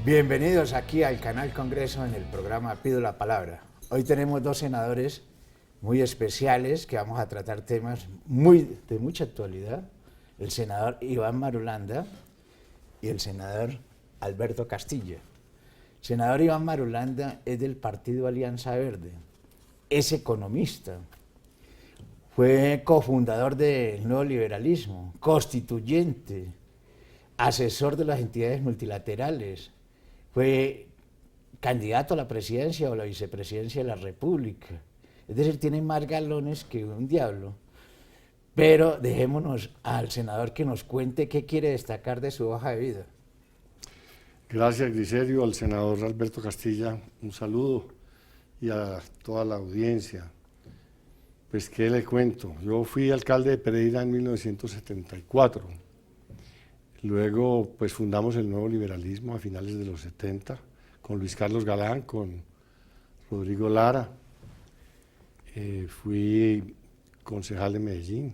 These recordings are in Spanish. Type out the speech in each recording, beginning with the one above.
Bienvenidos aquí al canal Congreso en el programa Pido la Palabra. Hoy tenemos dos senadores muy especiales que vamos a tratar temas de mucha actualidad. El senador Iván Marulanda y el senador Alberto Castillo. El senador Iván Marulanda es del Partido Alianza Verde, es economista, fue cofundador del Nuevo Liberalismo, constituyente, asesor de las entidades multilaterales, fue candidato a la presidencia o la vicepresidencia de la República. Es decir, tiene más galones que un diablo. Pero dejémonos al senador que nos cuente qué quiere destacar de su hoja de vida. Gracias, Griserio, al senador Alberto Castilla, un saludo y a toda la audiencia. Pues, ¿qué le cuento? Yo fui alcalde de Pereira en 1974. Luego, pues, fundamos el Nuevo Liberalismo a finales de los 70, con Luis Carlos Galán, con Rodrigo Lara. Fui concejal de Medellín,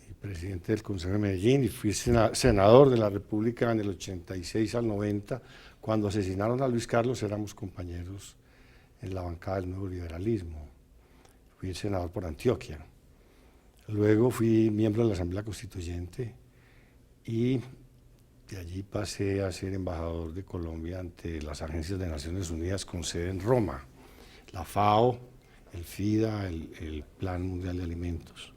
y presidente del Consejo de Medellín, y fui senador de la República en el 86 al 90. Cuando asesinaron a Luis Carlos, éramos compañeros en la bancada del Nuevo Liberalismo. Fui senador por Antioquia. Luego fui miembro de la Asamblea Constituyente y de allí pasé a ser embajador de Colombia ante las agencias de Naciones Unidas con sede en Roma, la FAO, el FIDA, el Plan Mundial de Alimentos,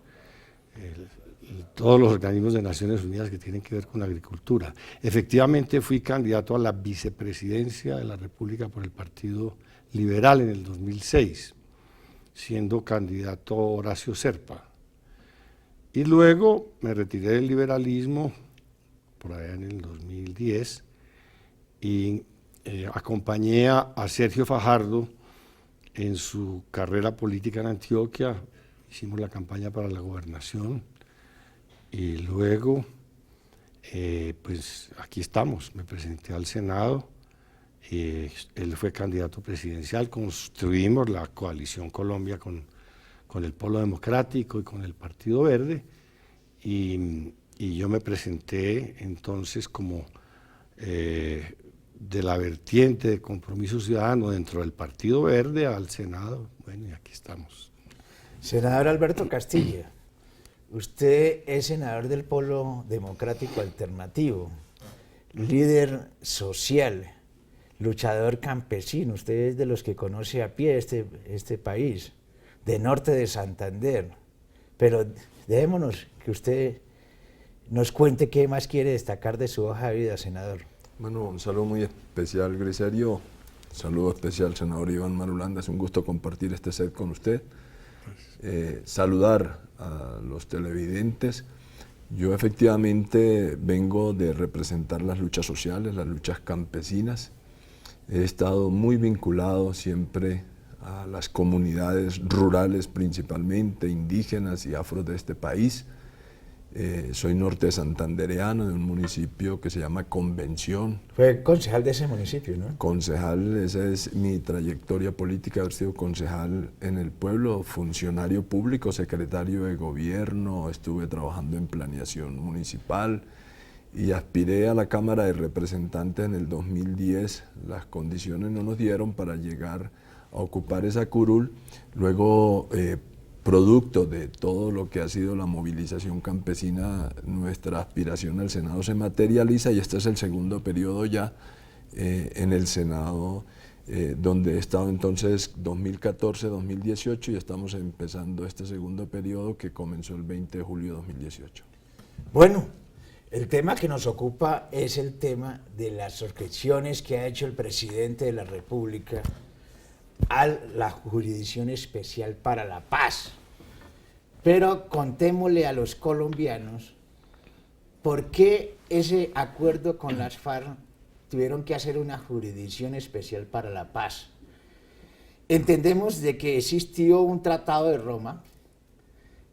todos los organismos de Naciones Unidas que tienen que ver con la agricultura. Efectivamente fui candidato a la vicepresidencia de la República por el Partido Liberal en el 2006, siendo candidato Horacio Serpa. Y luego me retiré del liberalismo por allá en el 2010 y acompañé a Sergio Fajardo en su carrera política en Antioquia. Hicimos la campaña para la gobernación y luego pues aquí estamos, me presenté al Senado. Él fue candidato presidencial, construimos la coalición Colombia con el Polo Democrático y con el Partido Verde, y yo me presenté entonces como de la vertiente de Compromiso Ciudadano dentro del Partido Verde al Senado. Bueno, y aquí estamos. Senador Alberto Castillo, usted es senador del Polo Democrático Alternativo, líder social, luchador campesino. Usted es de los que conoce a pie este país, de norte de Santander. Pero dejémonos que usted nos cuente qué más quiere destacar de su hoja de vida, senador. Bueno, un saludo muy especial, Griserio. Un saludo especial, senador Iván Marulanda. Es un gusto compartir este set con usted. Saludar a los televidentes. Yo efectivamente vengo de representar las luchas sociales, las luchas campesinas. He estado muy vinculado siempre a las comunidades rurales, principalmente indígenas y afros de este país. Soy norte santandereano de un municipio que se llama Convención. Fue concejal de ese municipio, ¿no? Concejal, esa es mi trayectoria política, haber sido concejal en el pueblo, funcionario público, secretario de gobierno, estuve trabajando en planeación municipal y aspiré a la Cámara de Representantes en el 2010. Las condiciones no nos dieron para llegar a ocupar esa curul. Luego, producto de todo lo que ha sido la movilización campesina, nuestra aspiración al Senado se materializa y este es el segundo periodo ya en el Senado, donde he estado entonces 2014-2018 y estamos empezando este segundo periodo que comenzó el 20 de julio de 2018. Bueno, el tema que nos ocupa es el tema de las objeciones que ha hecho el presidente de la República a la Jurisdicción Especial para la Paz. Pero contémosle a los colombianos por qué ese acuerdo con las FARC tuvieron que hacer una Jurisdicción Especial para la Paz. Entendemos de que existió un Tratado de Roma.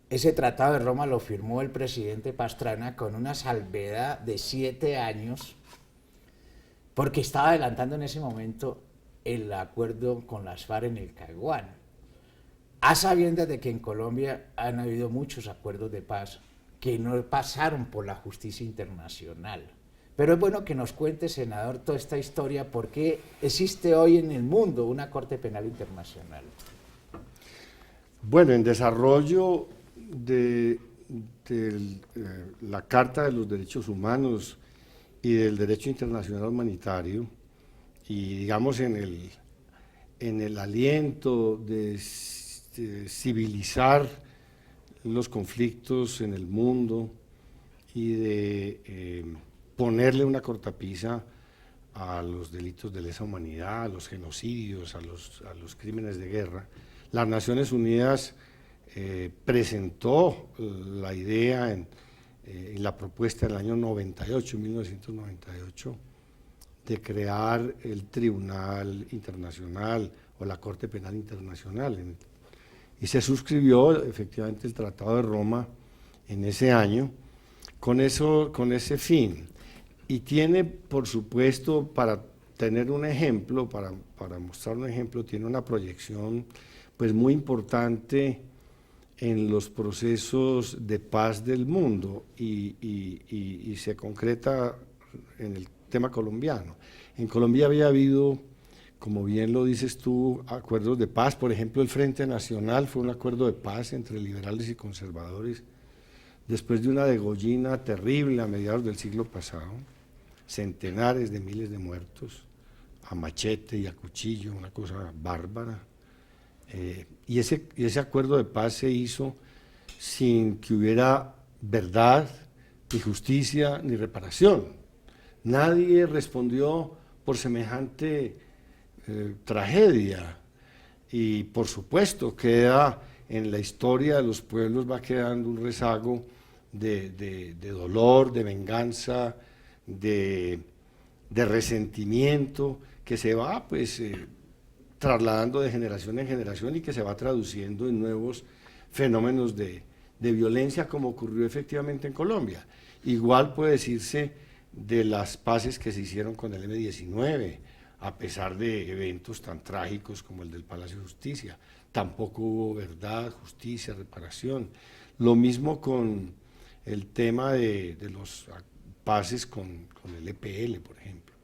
Ese Tratado de Roma lo firmó el presidente Pastrana con una salvedad de 7 años, porque estaba adelantando en ese momento el acuerdo con las FARC en el Caguán. A sabiendas de que en Colombia han habido muchos acuerdos de paz que no pasaron por la justicia internacional, Pero es bueno que nos cuente, senador, toda esta historia, por qué existe hoy en el mundo una Corte Penal Internacional. Bueno, en desarrollo de la Carta de los Derechos Humanos y del Derecho Internacional Humanitario, y digamos en el aliento de civilizar los conflictos en el mundo y de ponerle una cortapisa a los delitos de lesa humanidad, a los genocidios, a los crímenes de guerra, las Naciones Unidas presentó la idea en la propuesta del año 1998, de crear el Tribunal Internacional o la Corte Penal Internacional. Y se suscribió efectivamente el Tratado de Roma en ese año con ese fin. Y tiene, por supuesto, para tener un ejemplo, para mostrar un ejemplo, tiene una proyección pues muy importante en los procesos de paz del mundo y se concreta en el tema colombiano. En Colombia había habido, como bien lo dices tú, acuerdos de paz. Por ejemplo, el Frente Nacional fue un acuerdo de paz entre liberales y conservadores después de una degollina terrible a mediados del siglo pasado, centenares de miles de muertos a machete y a cuchillo, una cosa bárbara. Y ese acuerdo de paz se hizo sin que hubiera verdad, ni justicia, ni reparación. Nadie respondió por semejante tragedia, y por supuesto queda en la historia de los pueblos, va quedando un rezago de dolor, de venganza, de resentimiento, que se va pues trasladando de generación en generación y que se va traduciendo en nuevos fenómenos de violencia, como ocurrió efectivamente en Colombia. Igual puede decirse de las paces que se hicieron con el M-19, a pesar de eventos tan trágicos como el del Palacio de Justicia. Tampoco hubo verdad, justicia, reparación. Lo mismo con el tema de los paces con el EPL, por ejemplo.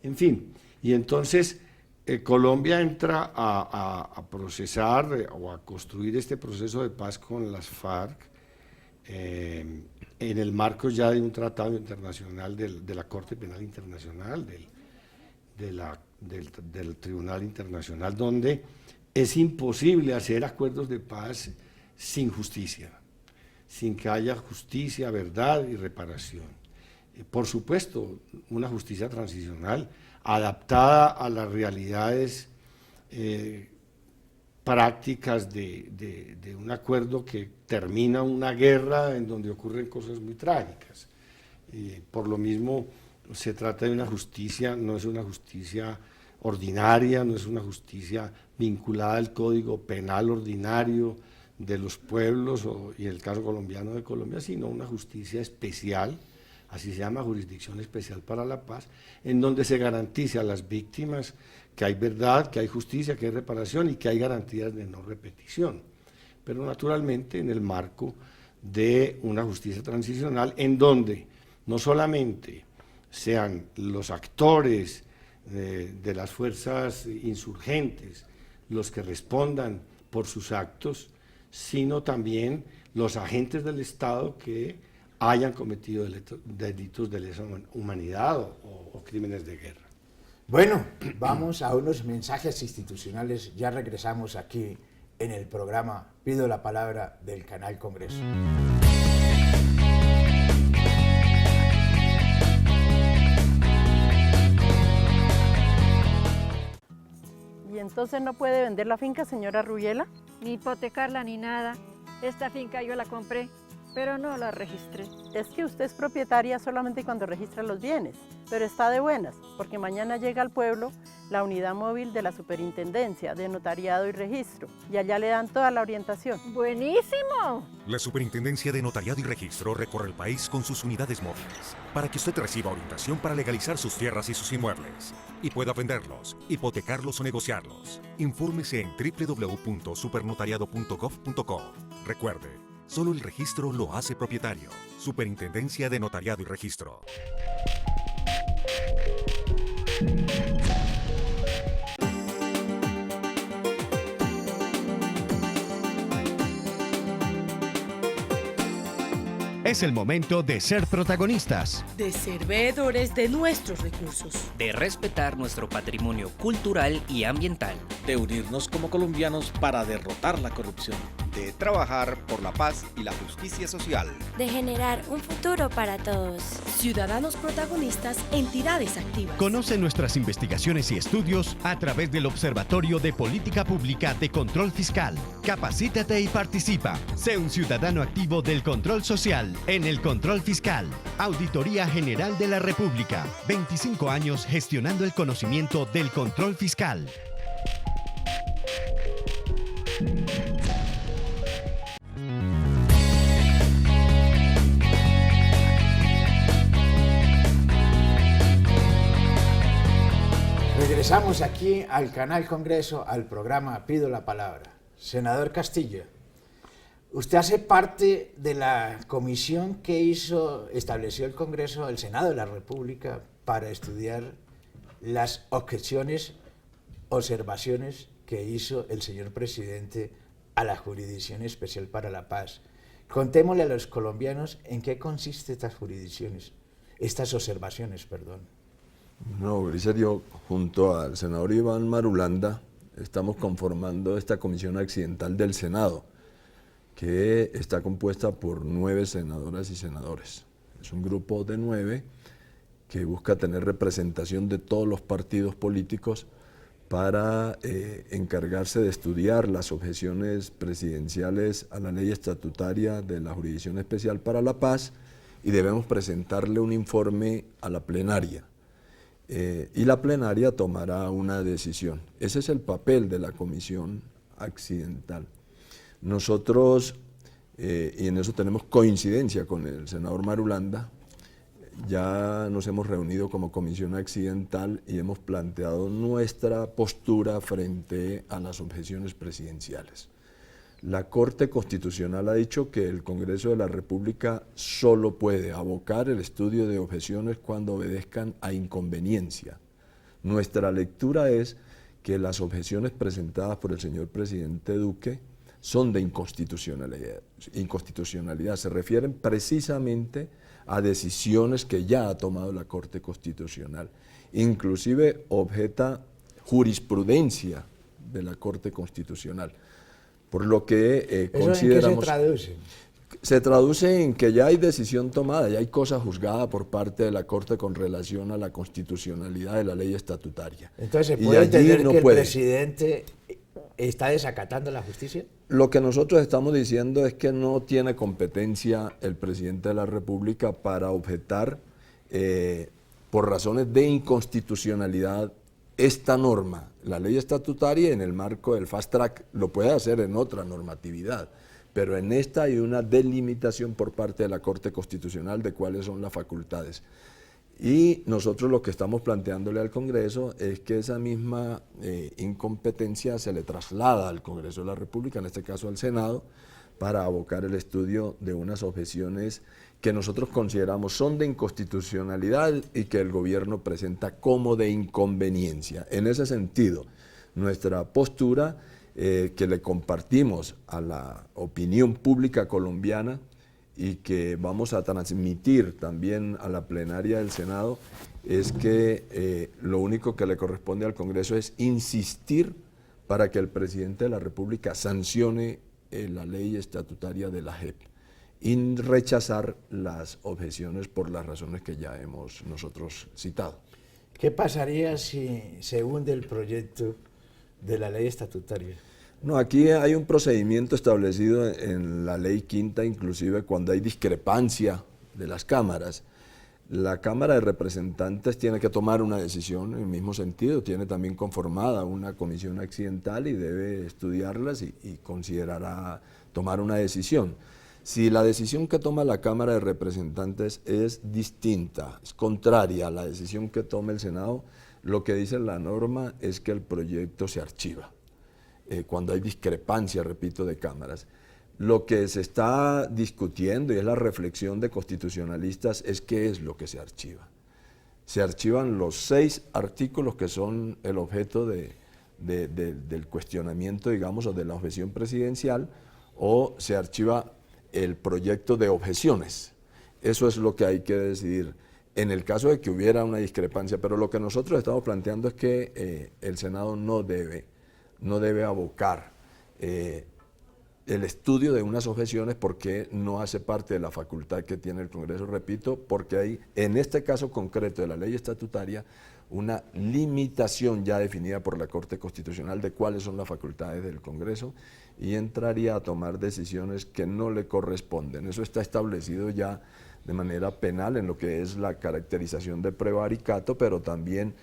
En fin, y entonces Colombia entra a procesar o a construir este proceso de paz con las FARC en el marco ya de un tratado internacional de la Corte Penal Internacional, del Tribunal Internacional, donde es imposible hacer acuerdos de paz sin justicia, sin que haya justicia, verdad y reparación. Por supuesto, una justicia transicional adaptada a las realidades prácticas de un acuerdo que termina una guerra en donde ocurren cosas muy trágicas. Por lo mismo, se trata de una justicia, no es una justicia ordinaria, no es una justicia vinculada al Código Penal ordinario de los pueblos, y en el caso colombiano de Colombia, sino una justicia especial, así se llama, Jurisdicción Especial para la Paz, en donde se garantice a las víctimas que hay verdad, que hay justicia, que hay reparación y que hay garantías de no repetición. Pero naturalmente en el marco de una justicia transicional en donde no solamente sean los actores de las fuerzas insurgentes los que respondan por sus actos, sino también los agentes del Estado que hayan cometido delitos de lesa humanidad o crímenes de guerra. Bueno, vamos a unos mensajes institucionales. Ya regresamos aquí en el programa Pido la Palabra del Canal Congreso. ¿Y entonces no puede vender la finca, señora Rubiela? Ni hipotecarla ni nada. Esta finca yo la compré, pero no la registré. Es que usted es propietaria solamente cuando registra los bienes, pero está de buenas, porque mañana llega al pueblo la unidad móvil de la Superintendencia de Notariado y Registro, y allá le dan toda la orientación. ¡Buenísimo! La Superintendencia de Notariado y Registro recorre el país con sus unidades móviles para que usted reciba orientación para legalizar sus tierras y sus inmuebles y pueda venderlos, hipotecarlos o negociarlos. Infórmese en www.supernotariado.gov.co. Recuerde, solo el registro lo hace propietario. Superintendencia de Notariado y Registro. Es el momento de ser protagonistas, de ser veedores de nuestros recursos, de respetar nuestro patrimonio cultural y ambiental, de unirnos como colombianos para derrotar la corrupción, de trabajar por la paz y la justicia social, de generar un futuro para todos. Ciudadanos protagonistas, entidades activas. Conoce nuestras investigaciones y estudios a través del Observatorio de Política Pública de Control Fiscal. Capacítate y participa. Sé un ciudadano activo del control social en el control fiscal. Auditoría General de la República. 25 años gestionando el conocimiento del control fiscal. Regresamos aquí al canal Congreso, al programa Pido la Palabra. Senador Castillo, usted hace parte de la comisión que estableció el Congreso, el Senado de la República, para estudiar las objeciones, observaciones que hizo el señor presidente a la Jurisdicción Especial para la Paz. Contémosle a los colombianos en qué consisten estas observaciones. No, Grisel, yo junto al senador Iván Marulanda estamos conformando esta comisión accidental del Senado, que está compuesta por 9 senadoras y senadores. Es un grupo de 9 que busca tener representación de todos los partidos políticos para encargarse de estudiar las objeciones presidenciales a la ley estatutaria de la Jurisdicción Especial para la Paz, y debemos presentarle un informe a la plenaria. Y la plenaria tomará una decisión. Ese es el papel de la comisión accidental. Nosotros, y en eso tenemos coincidencia con el senador Marulanda, ya nos hemos reunido como comisión accidental y hemos planteado nuestra postura frente a las objeciones presidenciales. La Corte Constitucional ha dicho que el Congreso de la República solo puede abocar el estudio de objeciones cuando obedezcan a inconveniencia. Nuestra lectura es que las objeciones presentadas por el señor presidente Duque son de inconstitucionalidad. Se refieren precisamente a decisiones que ya ha tomado la Corte Constitucional. Inclusive objeta jurisprudencia de la Corte Constitucional. Por lo que consideramos... ¿Eso en qué se traduce? Se traduce en que ya hay decisión tomada, ya hay cosa juzgada por parte de la Corte con relación a la constitucionalidad de la ley estatutaria. Entonces, ¿se puede entender que el presidente está desacatando la justicia? Lo que nosotros estamos diciendo es que no tiene competencia el presidente de la República para objetar por razones de inconstitucionalidad esta norma, la ley estatutaria, en el marco del fast track. Lo puede hacer en otra normatividad, pero en esta hay una delimitación por parte de la Corte Constitucional de cuáles son las facultades. Y nosotros lo que estamos planteándole al Congreso es que esa misma incompetencia se le traslada al Congreso de la República, en este caso al Senado, para abocar el estudio de unas objeciones que nosotros consideramos son de inconstitucionalidad y que el gobierno presenta como de inconveniencia. En ese sentido, nuestra postura que le compartimos a la opinión pública colombiana y que vamos a transmitir también a la plenaria del Senado es que lo único que le corresponde al Congreso es insistir para que el presidente de la República sancione la ley estatutaria de la JEP y rechazar las objeciones por las razones que ya hemos nosotros citado. ¿Qué pasaría si se hunde el proyecto de la ley estatutaria? No, aquí hay un procedimiento establecido en la ley quinta, inclusive cuando hay discrepancia de las cámaras. La Cámara de Representantes tiene que tomar una decisión en el mismo sentido, tiene también conformada una comisión accidental y debe estudiarlas y considerará tomar una decisión. Si la decisión que toma la Cámara de Representantes es distinta, es contraria a la decisión que tome el Senado, lo que dice la norma es que el proyecto se archiva. Cuando hay discrepancia, repito, de cámaras. Lo que se está discutiendo y es la reflexión de constitucionalistas es qué es lo que se archiva. se archivan los 6 artículos que son el objeto del cuestionamiento, digamos, o de la objeción presidencial, o se archiva el proyecto de objeciones. Eso es lo que hay que decidir en el caso de que hubiera una discrepancia, pero lo que nosotros estamos planteando es que el Senado no debe abocar el estudio de unas objeciones porque no hace parte de la facultad que tiene el Congreso, repito, porque hay, en este caso concreto de la ley estatutaria, una limitación ya definida por la Corte Constitucional de cuáles son las facultades del Congreso y entraría a tomar decisiones que no le corresponden. Eso está establecido ya de manera penal en lo que es la caracterización de prevaricato, pero también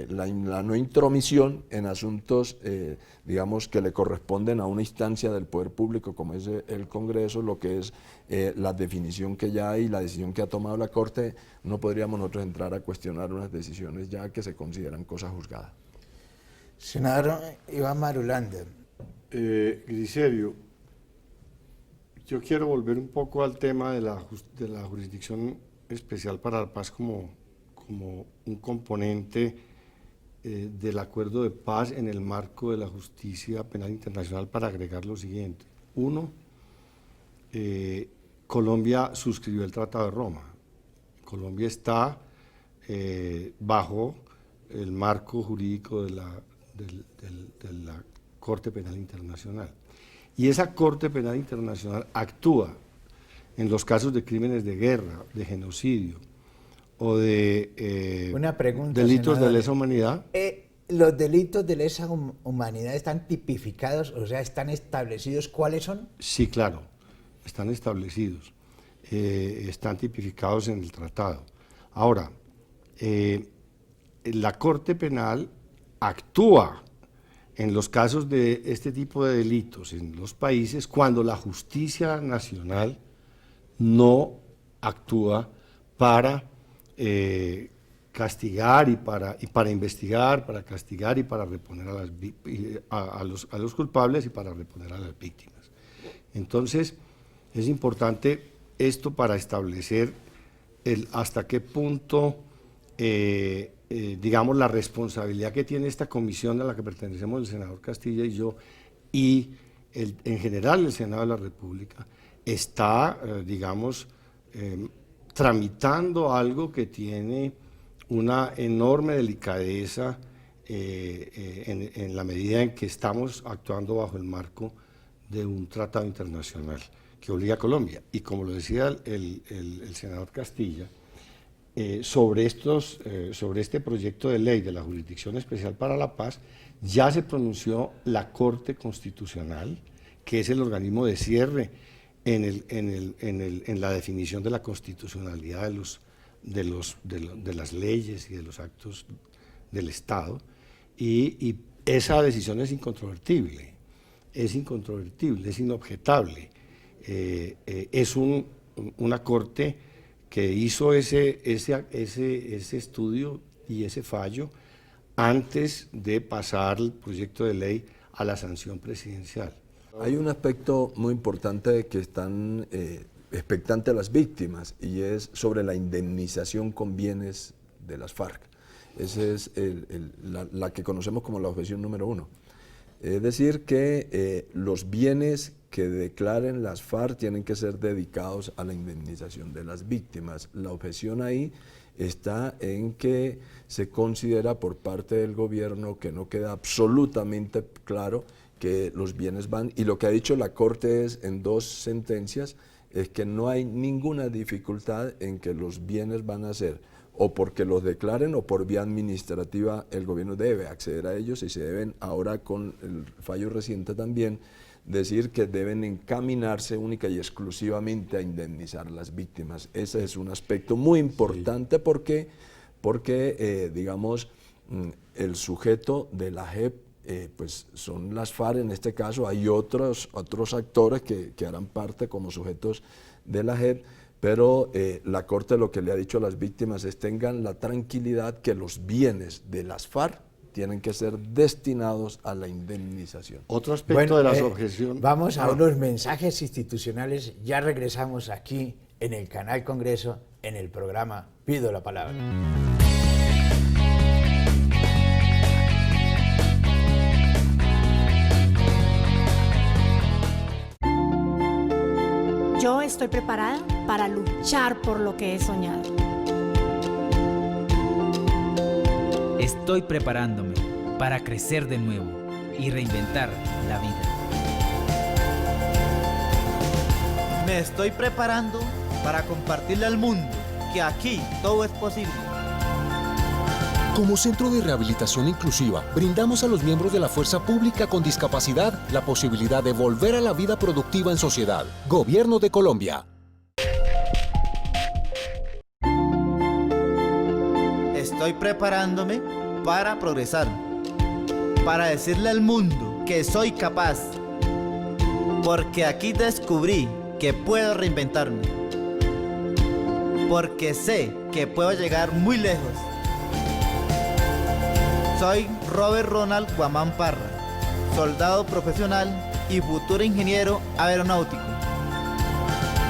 la no intromisión en asuntos, digamos, que le corresponden a una instancia del poder público como es el Congreso, lo que es la definición que ya hay, la decisión que ha tomado la Corte. No podríamos nosotros entrar a cuestionar unas decisiones ya que se consideran cosas juzgadas. Senador Iván Marulanda. Griserio, yo quiero volver un poco al tema de la Jurisdicción Especial para la Paz como un componente del acuerdo de paz en el marco de la justicia penal internacional, para agregar lo siguiente. 1, Colombia suscribió el Tratado de Roma. Colombia está bajo el marco jurídico de la Corte Penal Internacional. Y esa Corte Penal Internacional actúa en los casos de crímenes de guerra, de genocidio o de Una pregunta, delitos senador, de lesa humanidad. ¿Los delitos de lesa humanidad están tipificados, o sea, están establecidos cuáles son? Sí, claro, están establecidos, están tipificados en el tratado. Ahora, la Corte Penal actúa en los casos de este tipo de delitos en los países cuando la justicia nacional no actúa para castigar y para investigar, para castigar y para reponer a los culpables y para reponer a las víctimas. Entonces, es importante esto para establecer hasta qué punto, digamos, la responsabilidad que tiene esta comisión a la que pertenecemos el senador Castilla y yo, y en general el Senado de la República, está, digamos, tramitando algo que tiene una enorme delicadeza en la medida en que estamos actuando bajo el marco de un tratado internacional que obliga a Colombia. Y como lo decía el senador Castilla, sobre este proyecto de ley de la Jurisdicción Especial para la Paz, ya se pronunció la Corte Constitucional, que es el organismo de cierre en la definición de la constitucionalidad de las leyes y de los actos del Estado, y esa decisión es incontrovertible, es inobjetable. Es una Corte que hizo ese estudio y ese fallo antes de pasar el proyecto de ley a la sanción presidencial. Hay un aspecto muy importante que están expectantes las víctimas, y es sobre la indemnización con bienes de las FARC. Esa es la que conocemos como la objeción número 1. Es decir, que los bienes que declaren las FARC tienen que ser dedicados a la indemnización de las víctimas. La objeción ahí está en que se considera por parte del gobierno que no queda absolutamente claro que los bienes van, y lo que ha dicho la Corte es, en 2 sentencias, es que no hay ninguna dificultad en que los bienes van a ser o porque los declaren o por vía administrativa el gobierno debe acceder a ellos, y se deben, ahora con el fallo reciente también, decir que deben encaminarse única y exclusivamente a indemnizar a las víctimas. Ese es un aspecto muy importante porque digamos, el sujeto de la JEP pues son las FARC en este caso. Hay otros actores que harán parte como sujetos de la JEP, pero la Corte lo que le ha dicho a las víctimas es: tengan la tranquilidad que los bienes de las FARC tienen que ser destinados a la indemnización. Otro aspecto de las objeciones. Vamos a unos mensajes institucionales, ya regresamos aquí en el canal Congreso, en el programa Pido la Palabra. Yo estoy preparada para luchar por lo que he soñado. Estoy preparándome para crecer de nuevo y reinventar la vida. Me estoy preparando para compartirle al mundo que aquí todo es posible. Como Centro de Rehabilitación Inclusiva, brindamos a los miembros de la fuerza pública con discapacidad la posibilidad de volver a la vida productiva en sociedad. Gobierno de Colombia. Estoy preparándome para progresar, para decirle al mundo que soy capaz, porque aquí descubrí que puedo reinventarme, porque sé que puedo llegar muy lejos. Soy Robert Ronald Guamán Parra, soldado profesional y futuro ingeniero aeronáutico.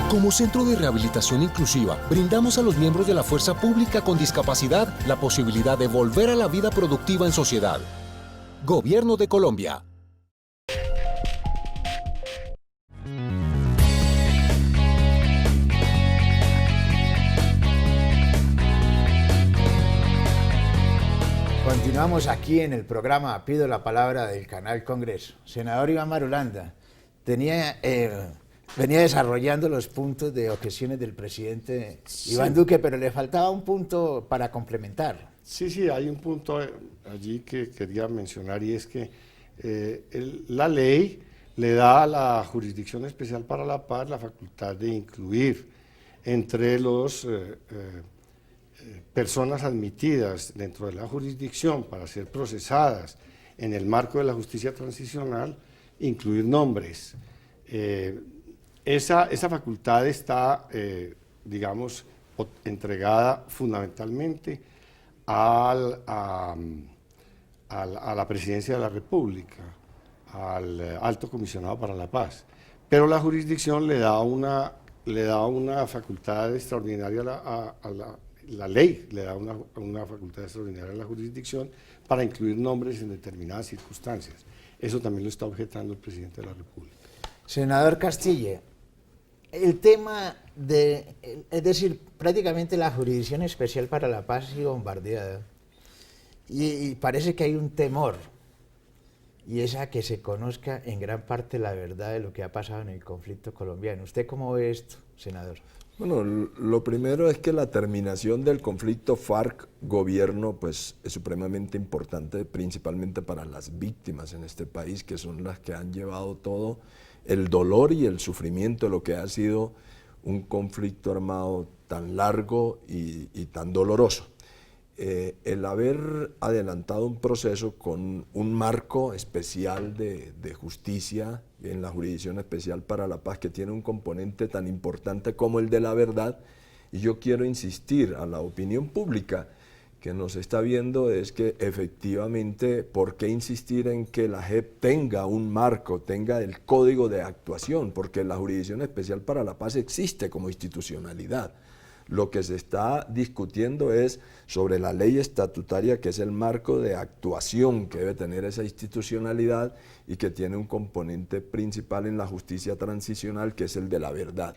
Como Centro de Rehabilitación Inclusiva, brindamos a los miembros de la fuerza pública con discapacidad la posibilidad de volver a la vida productiva en sociedad. Gobierno de Colombia. Continuamos aquí en el programa Pido la Palabra del canal Congreso. Senador Iván Marulanda, venía desarrollando los puntos de objeciones del presidente Iván Duque, pero le faltaba un punto para complementar. Sí, hay un punto allí que quería mencionar, y es que la ley le da a la Jurisdicción Especial para la Paz la facultad de incluir entre los personas admitidas dentro de la jurisdicción para ser procesadas en el marco de la justicia transicional, incluir nombres. Esa facultad está, digamos, entregada fundamentalmente a la Presidencia de la República, al Alto Comisionado para la Paz, pero la jurisdicción le da una facultad extraordinaria la ley le da una facultad extraordinaria a la jurisdicción para incluir nombres en determinadas circunstancias. Eso también lo está objetando el presidente de la República. Senador Castilla, el tema es decir, prácticamente la Jurisdicción Especial para la Paz ha sido bombardeada y parece que hay un temor, y es a que se conozca en gran parte la verdad de lo que ha pasado en el conflicto colombiano. ¿Usted cómo ve esto, senador? Bueno, lo primero es que la terminación del conflicto FARC-gobierno pues, es supremamente importante, principalmente para las víctimas en este país, que son las que han llevado todo el dolor y el sufrimiento de lo que ha sido un conflicto armado tan largo y tan doloroso. El haber adelantado un proceso con un marco especial de justicia en la Jurisdicción Especial para la Paz, que tiene un componente tan importante como el de la verdad, y yo quiero insistir a la opinión pública que nos está viendo, es que efectivamente, ¿por qué insistir en que la JEP tenga un marco, tenga el código de actuación? Porque la Jurisdicción Especial para la Paz existe como institucionalidad. Lo que se está discutiendo es sobre la ley estatutaria, que es el marco de actuación que debe tener esa institucionalidad y que tiene un componente principal en la justicia transicional, que es el de la verdad.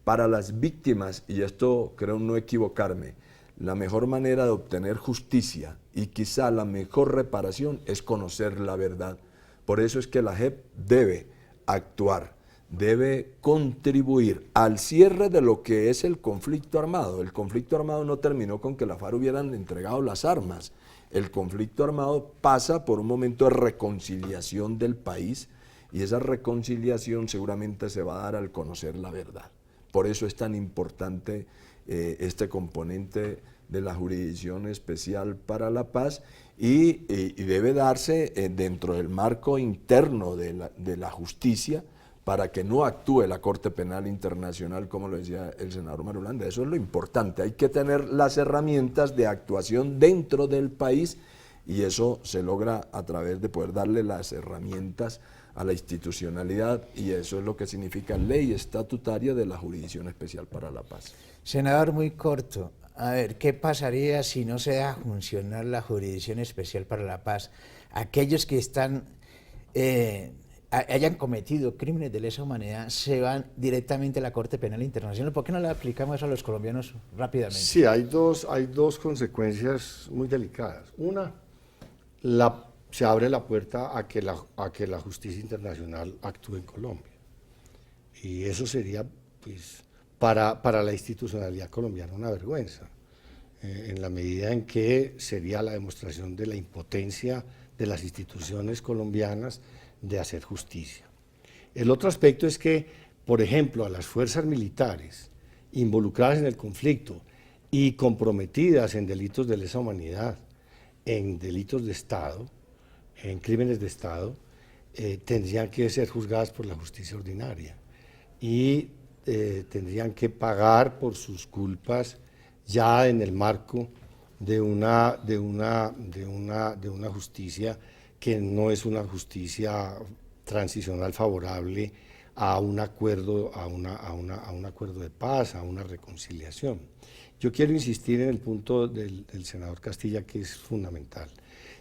Para las víctimas, y esto creo no equivocarme, la mejor manera de obtener justicia y quizá la mejor reparación es conocer la verdad. Por eso es que la JEP debe actuar, debe contribuir al cierre de lo que es el conflicto armado. El conflicto armado no terminó con que la FARC hubieran entregado las armas. El conflicto armado pasa por un momento de reconciliación del país, y esa reconciliación seguramente se va a dar al conocer la verdad. Por eso es tan importante este componente de la Jurisdicción Especial para la Paz, y debe darse dentro del marco interno de la justicia, para que no actúe la Corte Penal Internacional, como lo decía el senador Marulanda. Eso es lo importante. Hay que tener las herramientas de actuación dentro del país, y eso se logra a través de poder darle las herramientas a la institucionalidad, y eso es lo que significa ley estatutaria de la Jurisdicción Especial para la Paz. Senador, muy corto. A ver, ¿qué pasaría si no se deja funcionar la Jurisdicción Especial para la Paz? Aquellos que hayan cometido crímenes de lesa humanidad se van directamente a la Corte Penal Internacional. ¿Por qué no le aplicamos eso a los colombianos rápidamente? Sí, hay dos consecuencias muy delicadas. Una, se abre la puerta a que la justicia internacional actúe en Colombia. Y eso sería, pues, para la institucionalidad colombiana una vergüenza, en la medida en que sería la demostración de la impotencia de las instituciones colombianas de hacer justicia. El otro aspecto es que, por ejemplo, a las fuerzas militares involucradas en el conflicto y comprometidas en delitos de lesa humanidad, en delitos de Estado, en crímenes de Estado, tendrían que ser juzgadas por la justicia ordinaria y tendrían que pagar por sus culpas ya en el marco de una justicia que no es una justicia transicional favorable a un acuerdo, a un acuerdo de paz, a una reconciliación. Yo quiero insistir en el punto del senador Castilla, que es fundamental.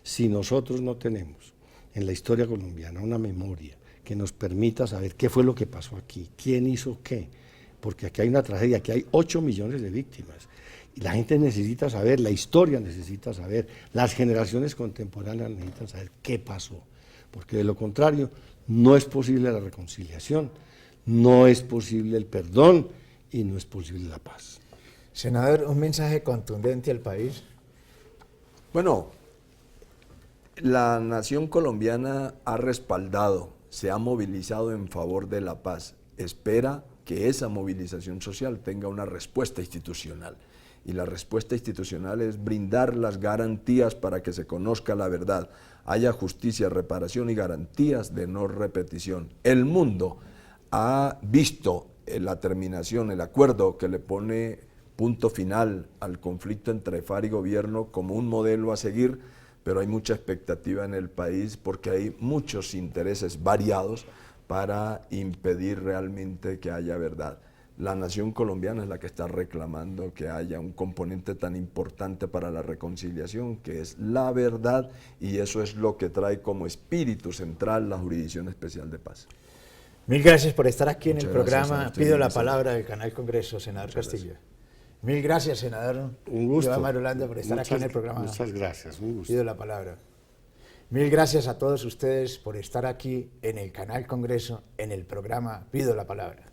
Si nosotros no tenemos en la historia colombiana una memoria que nos permita saber qué fue lo que pasó aquí, quién hizo qué, porque aquí hay una tragedia, aquí hay 8 millones de víctimas, y la gente necesita saber, la historia necesita saber, las generaciones contemporáneas necesitan saber qué pasó, porque de lo contrario no es posible la reconciliación, no es posible el perdón y no es posible la paz. Senador, un mensaje contundente al país. Bueno, la nación colombiana ha respaldado, se ha movilizado en favor de la paz. Espera que esa movilización social tenga una respuesta institucional. Y la respuesta institucional es brindar las garantías para que se conozca la verdad, haya justicia, reparación y garantías de no repetición. El mundo ha visto la terminación, el acuerdo que le pone punto final al conflicto entre FARC y gobierno como un modelo a seguir, pero hay mucha expectativa en el país porque hay muchos intereses variados para impedir realmente que haya verdad. La nación colombiana es la que está reclamando que haya un componente tan importante para la reconciliación, que es la verdad, y eso es lo que trae como espíritu central la Jurisdicción Especial de Paz. Mil gracias por estar aquí en el Muchas programa. gracias a usted, Pido la senador. palabra del Canal Congreso, senador Castillo. Mil gracias, senador. Un gusto. Iván Marulanda, por estar aquí en el programa. Muchas gracias, un gusto. Pido la palabra. Mil gracias a todos ustedes por estar aquí en el Canal Congreso, en el programa Pido la Palabra.